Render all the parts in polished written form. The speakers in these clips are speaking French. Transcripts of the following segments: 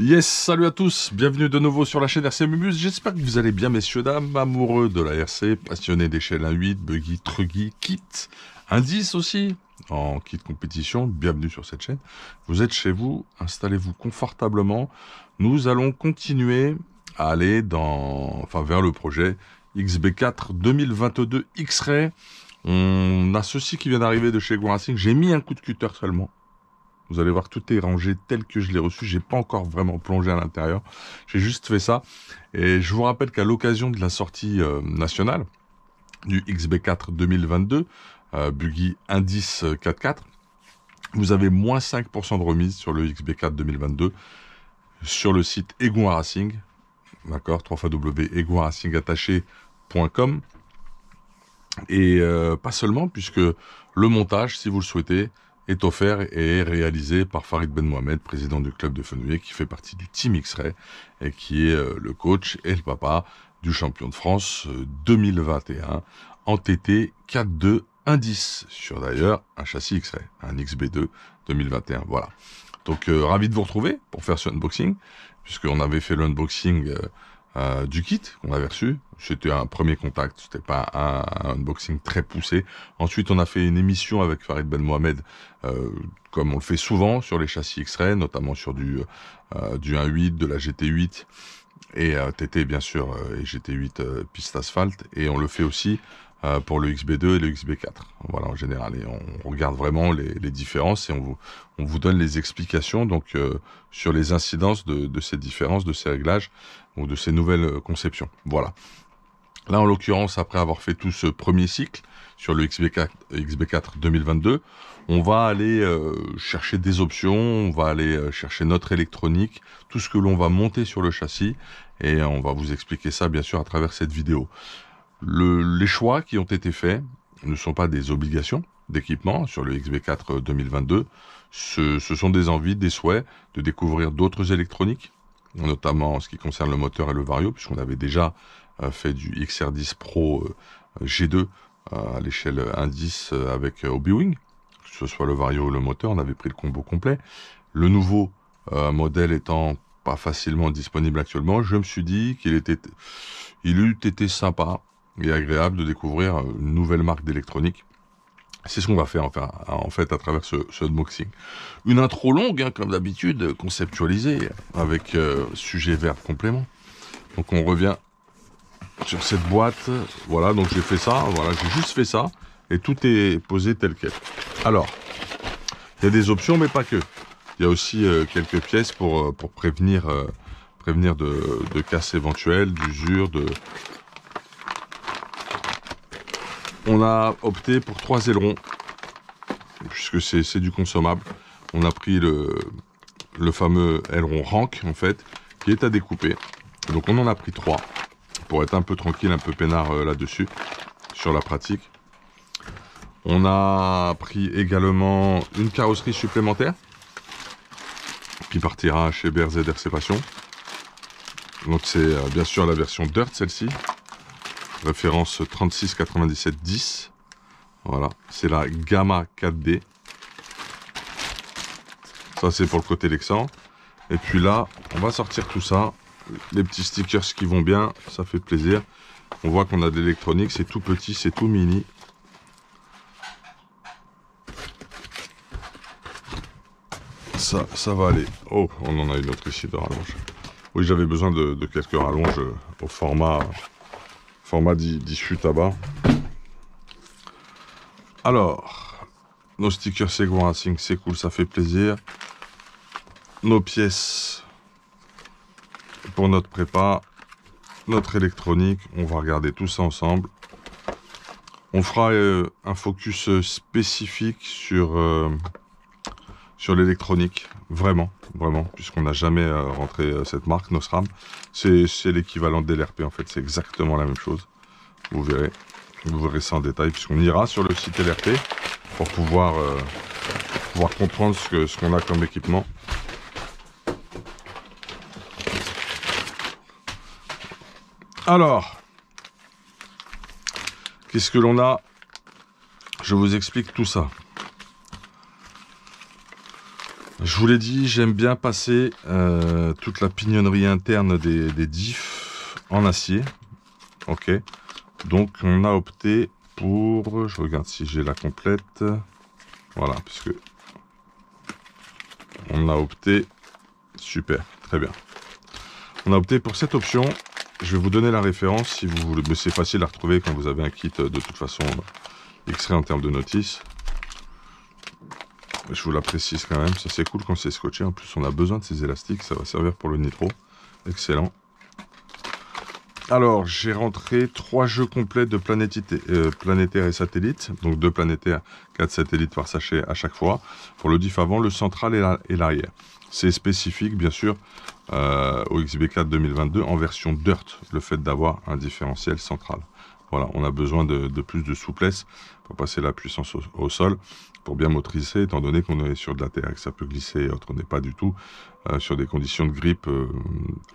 Yes, salut à tous, bienvenue de nouveau sur la chaîne RC Mumus. J'espère que vous allez bien, messieurs, dames, amoureux de la RC, passionnés d'échelle 1.8, buggy, truggy, kit, indice aussi, en kit compétition. Bienvenue sur cette chaîne. Vous êtes chez vous, installez-vous confortablement. Nous allons continuer à aller vers le projet XB4 2022 X-Ray. On a ceci qui vient d'arriver de chez Egua Racing. J'ai mis un coup de cutter seulement. Vous allez voir, tout est rangé tel que je l'ai reçu. J'ai pas encore vraiment plongé à l'intérieur. J'ai juste fait ça. Et je vous rappelle qu'à l'occasion de la sortie nationale du XB4 2022, buggy indice 4.4, vous avez moins 5% de remise sur le XB4 2022 sur le site Egua Racing. D'accord, www.eguaracing.com. Et pas seulement, puisque le montage, si vous le souhaitez, est offert et est réalisé par Farid Ben Mohamed, président du club de Fenouillet, qui fait partie du Team X-Ray et qui est le coach et le papa du champion de France 2021 en TT 4.2 indice sur d'ailleurs un châssis X-Ray, un XB2 2021. Voilà. Donc ravi de vous retrouver pour faire ce unboxing, puisqu'on avait fait l'unboxing du kit qu'on avait reçu. C'était un premier contact, c'était pas un unboxing très poussé. Ensuite, on a fait une émission avec Farid Ben Mohamed, comme on le fait souvent sur les châssis X-Ray, notamment sur du 1.8, de la GT8 et TT bien sûr, et GT8 piste asphalte. Et on le fait aussi pour le XB2 et le XB4. Voilà, en général. Et on regarde vraiment les différences et on vous donne les explications donc sur les incidences de ces différences, de ces réglages ou de ces nouvelles conceptions. Voilà. Là, en l'occurrence, après avoir fait tout ce premier cycle sur le XB4 2022, on va aller chercher des options, on va aller chercher notre électronique, tout ce que l'on va monter sur le châssis, et on va vous expliquer ça, bien sûr, à travers cette vidéo. Les choix qui ont été faits ne sont pas des obligations d'équipement sur le XB4 2022. Ce sont des envies, des souhaits de découvrir d'autres électroniques, notamment en ce qui concerne le moteur et le vario, puisqu'on avait déjà fait du XR10 Pro G2 à l'échelle indice avec Obi-Wing, que ce soit le vario ou le moteur, on avait pris le combo complet. Le nouveau modèle étant pas facilement disponible actuellement, je me suis dit qu'il eût été sympa et agréable de découvrir une nouvelle marque d'électronique. C'est ce qu'on va faire en fait à travers ce unboxing. Une intro longue, hein, comme d'habitude, conceptualisée, avec sujet, verbe, complément. Donc on revient sur cette boîte. Voilà, donc j'ai fait ça, voilà, j'ai juste fait ça, et tout est posé tel quel. Alors, il y a des options, mais pas que. Il y a aussi quelques pièces pour prévenir de casse éventuelle, d'usure, On a opté pour 3 ailerons, puisque c'est du consommable. On a pris le fameux aileron Rank, en fait, qui est à découper. Donc on en a pris 3, pour être un peu tranquille, un peu peinard là-dessus, sur la pratique. On a pris également une carrosserie supplémentaire, qui partira chez BRZ RC Passion. Donc c'est bien sûr la version Dirt, celle-ci. Référence 369710. Voilà, c'est la Gamma 4D. Ça, c'est pour le côté Lexan. Et puis là, on va sortir tout ça. Les petits stickers qui vont bien, ça fait plaisir. On voit qu'on a de l'électronique, c'est tout petit, c'est tout mini. Ça va aller. Oh, on en a une autre ici de rallonge. Oui, j'avais besoin de quelques rallonges au format d'issue tabac. Alors, nos stickers Egua Racing, c'est cool, ça fait plaisir. Nos pièces pour notre prépa, notre électronique, on va regarder tout ça ensemble. On fera un focus spécifique sur l'électronique, vraiment, puisqu'on n'a jamais rentré cette marque, Nosram. C'est l'équivalent de l'RP en fait, c'est exactement la même chose. Vous verrez ça en détail, puisqu'on ira sur le site LRP pour pouvoir comprendre ce qu'on a comme équipement. Alors, qu'est-ce que l'on a? Je vous explique tout ça. Je vous l'ai dit, j'aime bien passer toute la pignonnerie interne des diffs en acier. Ok. Donc on a opté pour... Je regarde si j'ai la complète. Voilà, puisque... On a opté... Super, très bien. On a opté pour cette option. Je vais vous donner la référence si vous voulez. Mais c'est facile à retrouver quand vous avez un kit de toute façon X-ray en termes de notice. Je vous la précise quand même. Ça c'est cool quand c'est scotché. En plus on a besoin de ces élastiques. Ça va servir pour le nitro. Excellent. Alors j'ai rentré 3 jeux complets de planétaire et satellite. Donc 2 planétaires, 4 satellites par sachet à chaque fois. Pour le diff avant, le central et l'arrière. C'est spécifique bien sûr au XB4 2022 en version Dirt, le fait d'avoir un différentiel central. Voilà, on a besoin de plus de souplesse pour passer la puissance au sol, pour bien motriser, étant donné qu'on est sur de la terre et que ça peut glisser et autres. On n'est pas du tout sur des conditions de grip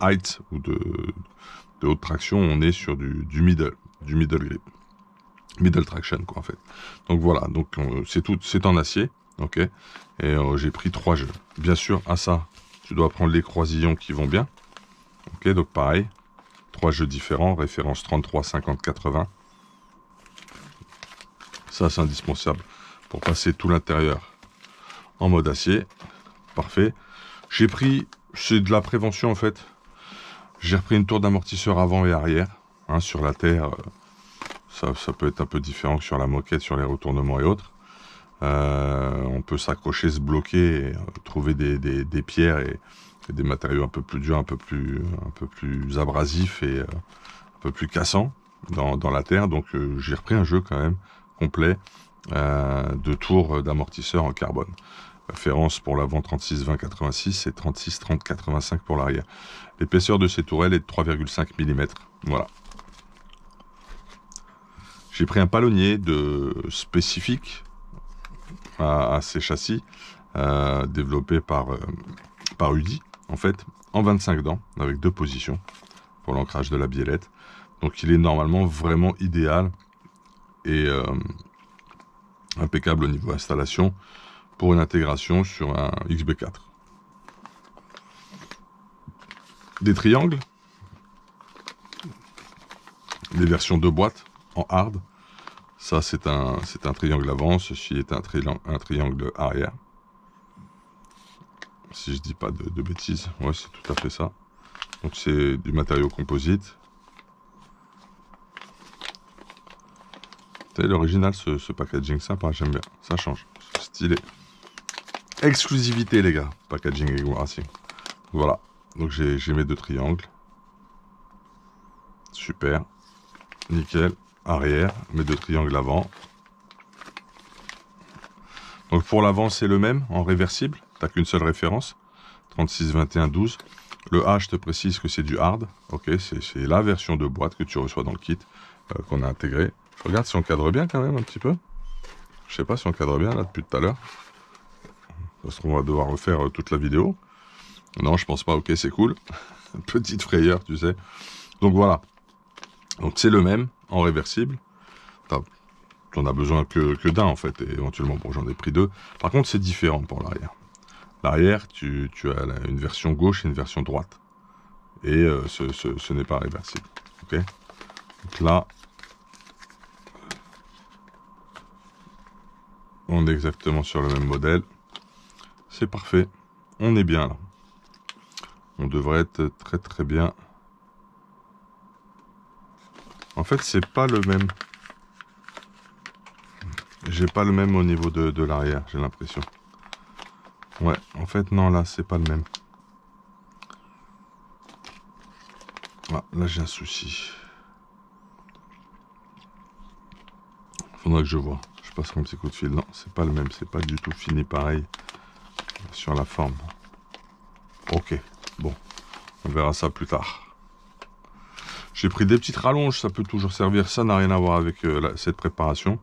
height ou de haute traction, on est sur du middle grip. Middle traction quoi en fait. Donc voilà, donc c'est en acier, ok. Et j'ai pris 3 jeux. Bien sûr, à ça, tu dois prendre les croisillons qui vont bien. Ok, donc pareil, 3 jeux différents, référence 33, 50, 80. Ça c'est indispensable pour passer tout l'intérieur en mode acier. Parfait. J'ai pris, c'est de la prévention en fait. J'ai repris une tour d'amortisseur avant et arrière. Hein, sur la terre, ça peut être un peu différent que sur la moquette, sur les retournements et autres. On peut s'accrocher, se bloquer, et, trouver des pierres et des matériaux un peu plus durs, un peu plus abrasifs et un peu plus cassants dans la terre. Donc j'ai repris un jeu quand même complet de tours d'amortisseur en carbone. Référence pour l'avant 36 20 86 et 36 30 85 pour l'arrière. L'épaisseur de ces tourelles est de 3,5 mm. Voilà. J'ai pris un palonnier spécifique à ces châssis, développé par UDI, en fait, en 25 dents, avec 2 positions pour l'ancrage de la biellette. Donc il est normalement vraiment idéal et impeccable au niveau installation pour une intégration sur un XB4. Des triangles, des versions de boîte en hard. Ça c'est un triangle avant, ceci est un triangle arrière. Si je dis pas de bêtises, ouais c'est tout à fait ça. Donc c'est du matériau composite. L'original, ce packaging sympa, j'aime bien, ça change, stylé. Exclusivité les gars, packaging et Racing. Voilà, donc j'ai mes 2 triangles. Super, nickel. Arrière, mes 2 triangles avant. Donc pour l'avant c'est le même en réversible, t'as qu'une seule référence, 36 21 12. Le H, je te précise que c'est du hard, ok, c'est la version de boîte que tu reçois dans le kit qu'on a intégré. Je regarde si on cadre bien quand même un petit peu. Je sais pas si on cadre bien là depuis tout à l'heure. Ça se trouve on va devoir refaire toute la vidéo. Non, je pense pas, ok, c'est cool. Petite frayeur, tu sais. Donc voilà. Donc c'est le même en réversible. T'en as besoin que d'un en fait, et éventuellement, bon, j'en ai pris 2. Par contre, c'est différent pour l'arrière. L'arrière, tu as une version gauche et une version droite. Et ce n'est pas réversible. Ok. Donc là, on est exactement sur le même modèle. C'est parfait. On est bien là. On devrait être très très bien. En fait, c'est pas le même. J'ai pas le même au niveau de l'arrière, j'ai l'impression. Ouais, en fait, non, là, c'est pas le même. Ah, là, j'ai un souci. Faudra que je vois. Je passerai un petit coup de fil. Non, c'est pas le même. C'est pas du tout fini pareil sur la forme. Ok, bon. On verra ça plus tard. J'ai pris des petites rallonges. Ça peut toujours servir. Ça n'a rien à voir avec cette préparation.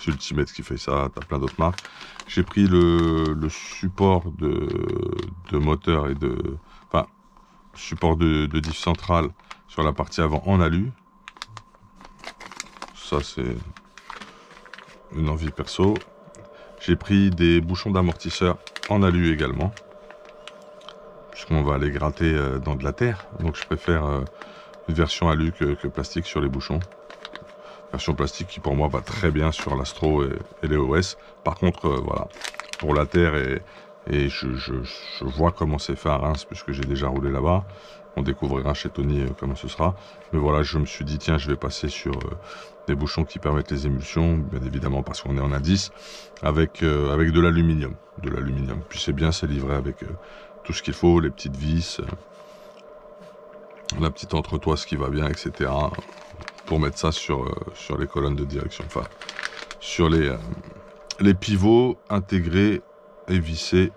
C'est Ultimate qui fait ça. T'as plein d'autres marques. J'ai pris le support de moteur et de... Enfin, support de diff central sur la partie avant en alu. Ça, c'est une envie perso. J'ai pris des bouchons d'amortisseur en alu également, puisqu'on va aller gratter dans de la terre. Donc je préfère une version alu que plastique sur les bouchons. Version plastique qui pour moi va très bien sur l'Astro et les OS. Par contre, voilà, pour la terre et je vois comment c'est fait à Reims puisque j'ai déjà roulé là-bas. On découvrira chez Tony comment ce sera. Mais voilà, je me suis dit, tiens, je vais passer sur des bouchons qui permettent les émulsions, bien évidemment parce qu'on est en indice, avec de l'aluminium. Puis c'est bien, c'est livré avec tout ce qu'il faut, les petites vis, la petite entretoise qui va bien, etc. Pour mettre ça sur les colonnes de direction, enfin sur les pivots intégrés et vissés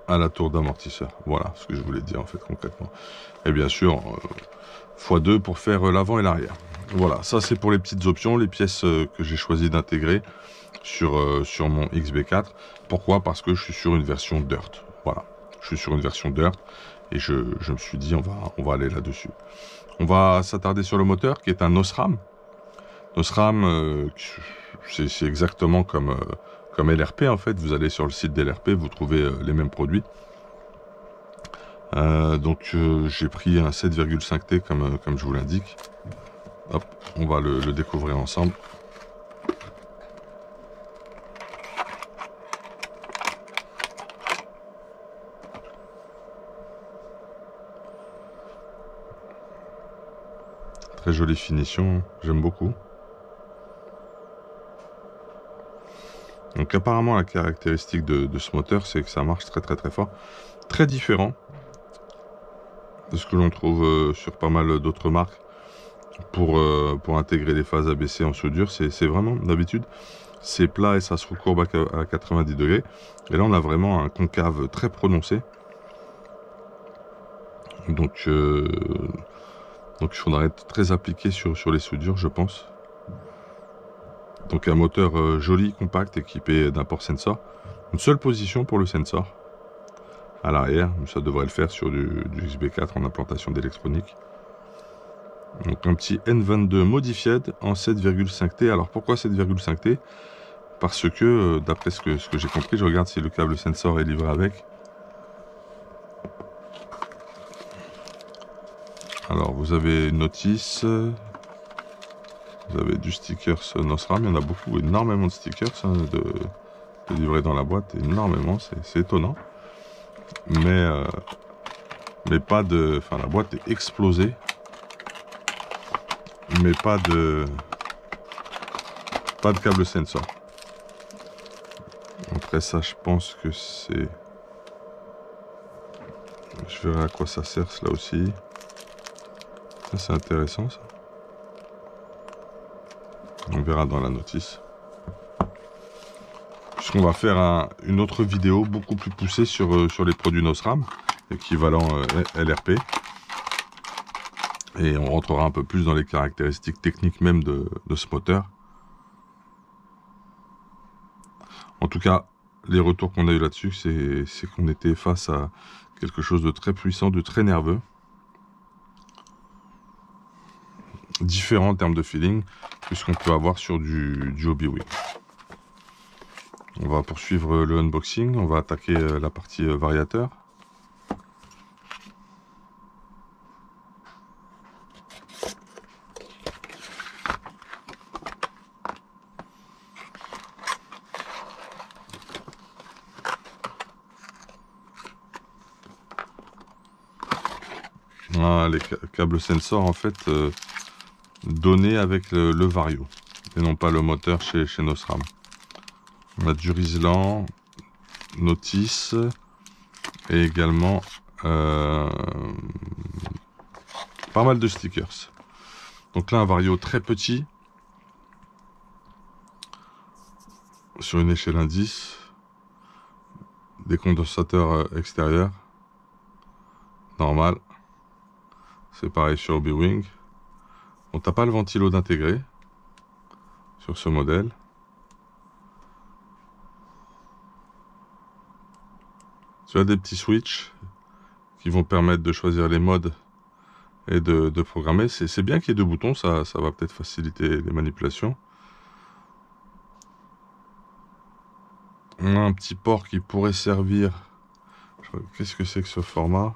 à la tour d'amortisseur. Voilà ce que je voulais dire en fait concrètement. Et bien sûr, x2 pour faire l'avant et l'arrière. Voilà, ça c'est pour les petites options, les pièces que j'ai choisi d'intégrer sur mon XB4. Pourquoi? Parce que je suis sur une version Dirt. Voilà, je suis sur une version Dirt et je me suis dit on va aller là-dessus. On va s'attarder sur le moteur qui est un Osram. Osram, c'est exactement comme LRP en fait. Vous allez sur le site d'LRP, vous trouvez les mêmes produits. Donc j'ai pris un 7,5T comme je vous l'indique. Hop, on va le découvrir ensemble. Très jolie finition, j'aime beaucoup. Donc apparemment la caractéristique de ce moteur, c'est que ça marche très fort. Très différent de ce que l'on trouve sur pas mal d'autres marques pour intégrer les phases ABC en soudure. C'est vraiment, d'habitude, c'est plat et ça se recourbe à 90 degrés. Et là, on a vraiment un concave très prononcé. Donc il faudra être très appliqué sur les soudures, je pense. Donc un moteur joli, compact, équipé d'un port sensor. Une seule position pour le sensor à l'arrière, ça devrait le faire sur du XB4 en implantation d'électronique. Donc un petit N22 modified en 7,5T. Alors pourquoi 7,5T? Parce que d'après ce que j'ai compris, je regarde si le câble sensor est livré avec. Alors vous avez une notice, vous avez du stickers Osram, il y en a beaucoup, énormément de stickers hein, de livrés dans la boîte, énormément, c'est étonnant. Mais pas de... Enfin la boîte est explosée. Mais pas de câble sensor. Après ça, je pense que c'est... Je verrai à quoi ça sert cela aussi. Ça c'est intéressant ça. On verra dans la notice. Puisqu'on va faire une autre vidéo beaucoup plus poussée sur les produits Osram, équivalent LRP. Et on rentrera un peu plus dans les caractéristiques techniques même de ce moteur. En tout cas, les retours qu'on a eu là-dessus, c'est qu'on était face à quelque chose de très puissant, de très nerveux. Différent en termes de feeling, puisqu'on peut avoir sur du Hobby-Wing. On va poursuivre le unboxing, on va attaquer la partie variateur. Ah, les câbles sensor en fait donnés avec le Vario et non pas le moteur chez Osram. On a du Rislan, Notice et également pas mal de stickers. Donc là un Vario très petit sur une échelle indice, des condensateurs extérieurs, normal. C'est pareil sur Hobby-Wing. On n'a pas le ventilo d'intégrer sur ce modèle. Tu as des petits switches qui vont permettre de choisir les modes et de programmer. C'est bien qu'il y ait deux boutons, ça va peut-être faciliter les manipulations. On a un petit port qui pourrait servir. Qu'est-ce que c'est que ce format?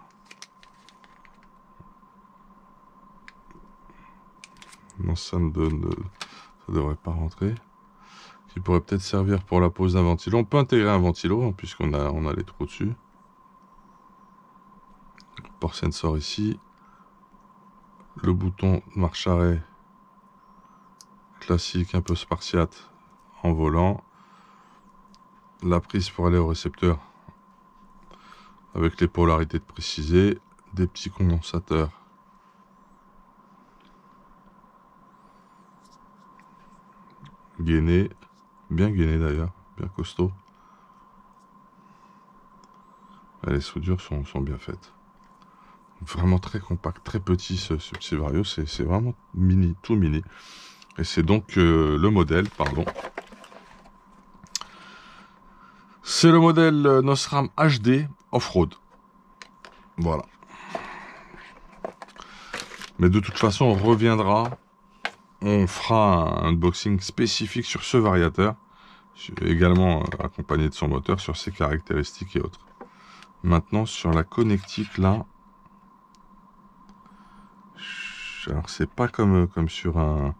Non, ça devrait pas rentrer. Qui pourrait peut-être servir pour la pose d'un ventilo. On peut intégrer un ventilo, hein, puisqu'on a les trous dessus. Port sensor ici. Le bouton marche-arrêt classique, un peu spartiate en volant. La prise pour aller au récepteur avec les polarités de préciser. Des petits condensateurs. Gainés. Bien gainés d'ailleurs. Bien costaud. Les soudures sont bien faites. Vraiment très compact, très petit ce petit Vario. C'est vraiment mini, tout mini. Et c'est donc le modèle, pardon. C'est le modèle Nosram HD Off-Road. Voilà. Mais de toute façon, on reviendra. On fera un unboxing spécifique sur ce variateur. Également accompagné de son moteur, sur ses caractéristiques et autres. Maintenant, sur la connectique, là. Alors, c'est pas comme sur un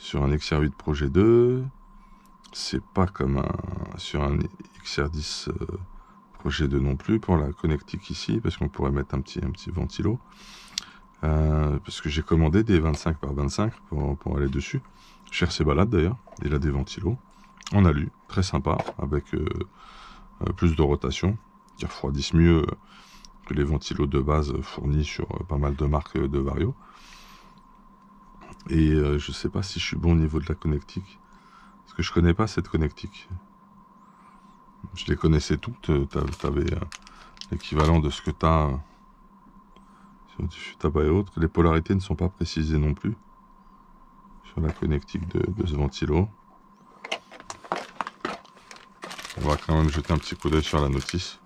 XR8 Projet 2. C'est pas comme sur un XR10 Projet 2 non plus pour la connectique ici, parce qu'on pourrait mettre un petit ventilo. Parce que j'ai commandé des 25 par 25 pour aller dessus. Cher ses balades d'ailleurs, il a des ventilos en alu, très sympa, avec plus de rotation, qui refroidissent mieux que les ventilos de base fournis sur pas mal de marques de Vario. Et je sais pas si je suis bon au niveau de la connectique, parce que je connais pas cette connectique. Je les connaissais toutes, t'avais l'équivalent de ce que t'as sur du tabac et autres. Les polarités ne sont pas précisées non plus sur la connectique de ce ventilo. On va quand même jeter un petit coup d'œil sur la notice.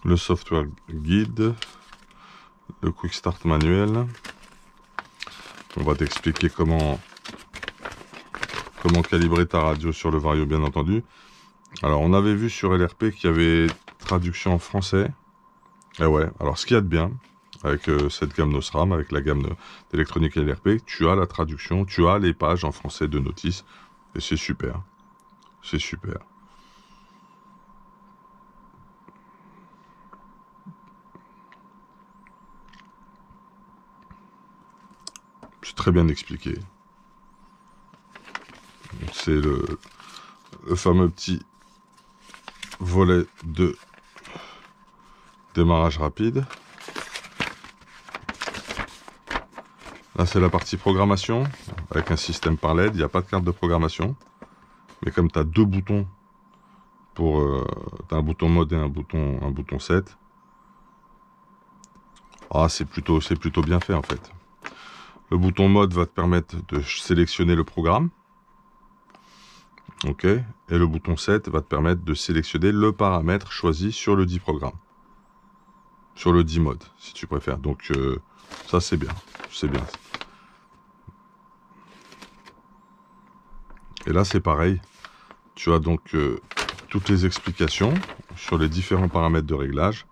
Le software guide, le quick start manuel. On va t'expliquer comment calibrer ta radio sur le Vario, bien entendu. Alors, on avait vu sur LRP qu'il y avait traduction en français. Et ouais, alors ce qu'il y a de bien avec cette gamme Nosram, avec la gamme d'électronique LRP, tu as la traduction, tu as les pages en français de notice, et c'est super. C'est super. C'est très bien expliqué. C'est le fameux petit volet de démarrage rapide. Là, c'est la partie programmation, avec un système par LED. Il n'y a pas de carte de programmation. Mais comme tu as deux boutons, t'as un bouton mode et un bouton set. Ah, c'est plutôt bien fait en fait. Le bouton mode va te permettre de sélectionner le programme. Ok. Et le bouton set va te permettre de sélectionner le paramètre choisi sur le dit programme. Sur le dit mode, si tu préfères. Donc, ça c'est bien. C'est bien. Et là, c'est pareil. Tu as donc toutes les explications sur les différents paramètres de réglage.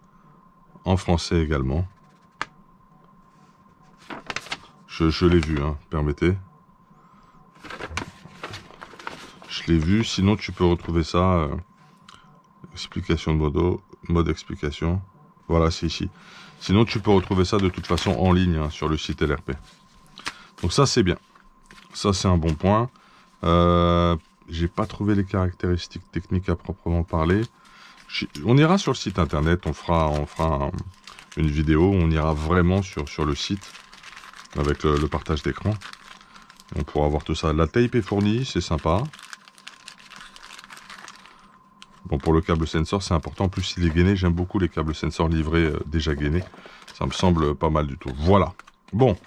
En français également. Je l'ai vu, hein, permettez. Je l'ai vu, sinon tu peux retrouver ça. Explication de mode explication. Voilà, c'est ici. Sinon, tu peux retrouver ça de toute façon en ligne hein, sur le site LRP. Donc ça, c'est bien. Ça, c'est un bon point. J'ai pas trouvé les caractéristiques techniques à proprement parler. On ira sur le site internet, on fera une vidéo, on ira vraiment sur le site avec le partage d'écran. On pourra voir tout ça. La tape est fournie, c'est sympa. Bon, pour le câble sensor, c'est important. En plus, il est gainé. J'aime beaucoup les câbles sensor livrés déjà gainés. Ça me semble pas mal du tout. Voilà. Bon.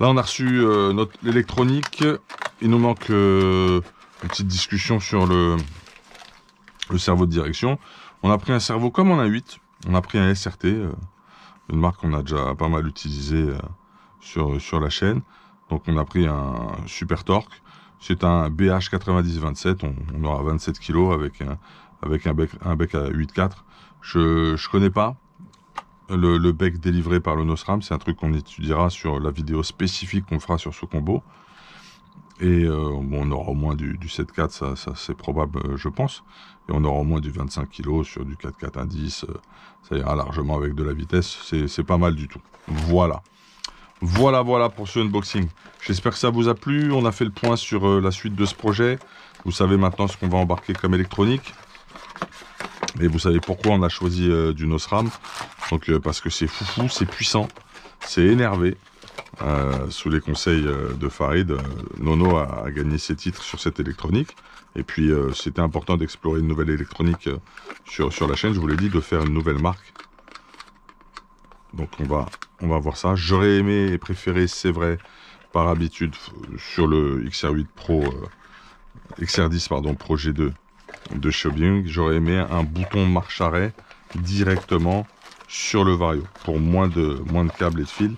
Là, on a reçu l'électronique. Il nous manque une petite discussion sur le cerveau de direction. On a pris un servo comme on a 8. On a pris un SRT, une marque qu'on a déjà pas mal utilisée sur la chaîne. Donc on a pris un super torque. C'est un BH 90-27. On aura 27 kg avec un bec à 8.4. Je connais pas le bec délivré par le Nosram. C'est un truc qu'on étudiera sur la vidéo spécifique qu'on fera sur ce combo. Et bon, on aura au moins du 7.4, ça c'est probable, je pense. Et on aura au moins du 25 kg sur du 4.4 indice. Ça ira largement avec de la vitesse. C'est pas mal du tout. Voilà. Voilà pour ce unboxing. J'espère que ça vous a plu. On a fait le point sur la suite de ce projet. Vous savez maintenant ce qu'on va embarquer comme électronique. Et vous savez pourquoi on a choisi du Nosram. Donc parce que c'est foufou, c'est puissant, c'est énervé. Sous les conseils de Farid, Nono a gagné ses titres sur cette électronique. Et puis c'était important d'explorer une nouvelle électronique sur la chaîne. Je vous l'ai dit, de faire une nouvelle marque. Donc on va voir ça. J'aurais aimé et préféré, c'est vrai, par habitude, sur le XR8 Pro, XR10 pardon, Pro G2 de Xiaomi, j'aurais aimé un bouton marche-arrêt directement sur le Vario pour moins de câbles et de fils.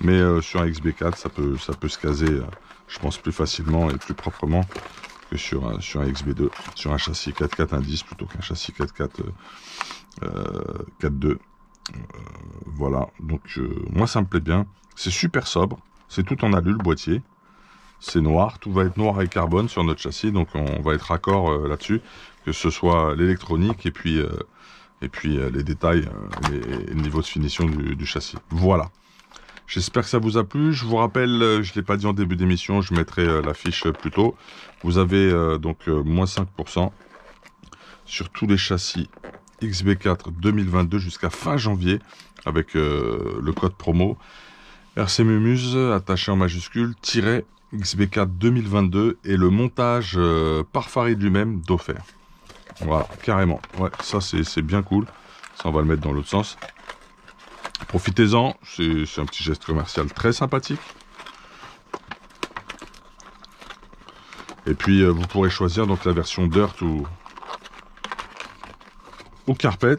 Mais sur un XB4, ça peut se caser, je pense, plus facilement et plus proprement que sur un XB2, sur un châssis 4.4 indice plutôt qu'un châssis 4.4 4.2. Voilà, donc moi ça me plaît bien. C'est super sobre, c'est tout en alu le boîtier. C'est noir, tout va être noir et carbone sur notre châssis, donc on va être raccord là-dessus, que ce soit l'électronique et puis les détails et le niveau de finition du châssis. Voilà. J'espère que ça vous a plu. Je vous rappelle, je ne l'ai pas dit en début d'émission, je mettrai l'affiche plus tôt. Vous avez donc moins 5% sur tous les châssis XB4 2022 jusqu'à fin janvier avec le code promo RC Mumuse attaché en majuscule XB4 2022 et le montage par Farid lui-même d'offert. Voilà, carrément. Ouais, ça c'est bien cool. Ça, on va le mettre dans l'autre sens. Profitez-en, c'est un petit geste commercial très sympathique. Et puis vous pourrez choisir donc la version Dirt ou Carpet,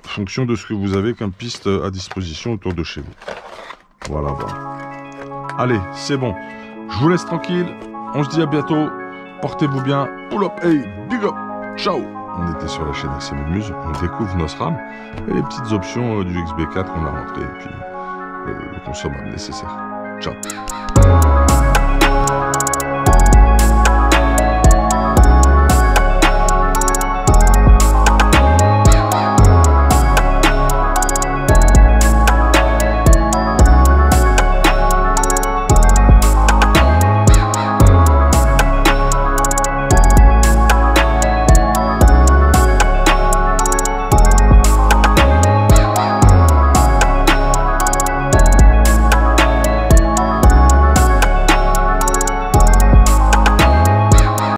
en fonction de ce que vous avez comme piste à disposition autour de chez vous. Voilà. Allez, c'est bon. Je vous laisse tranquille. On se dit à bientôt. Portez-vous bien. Pull up, hey, big up. Ciao. On était sur la chaîne RC Mumuse, on découvre Nosram et les petites options du XB4 qu'on a rentrées et puis le consommable nécessaire. Ciao.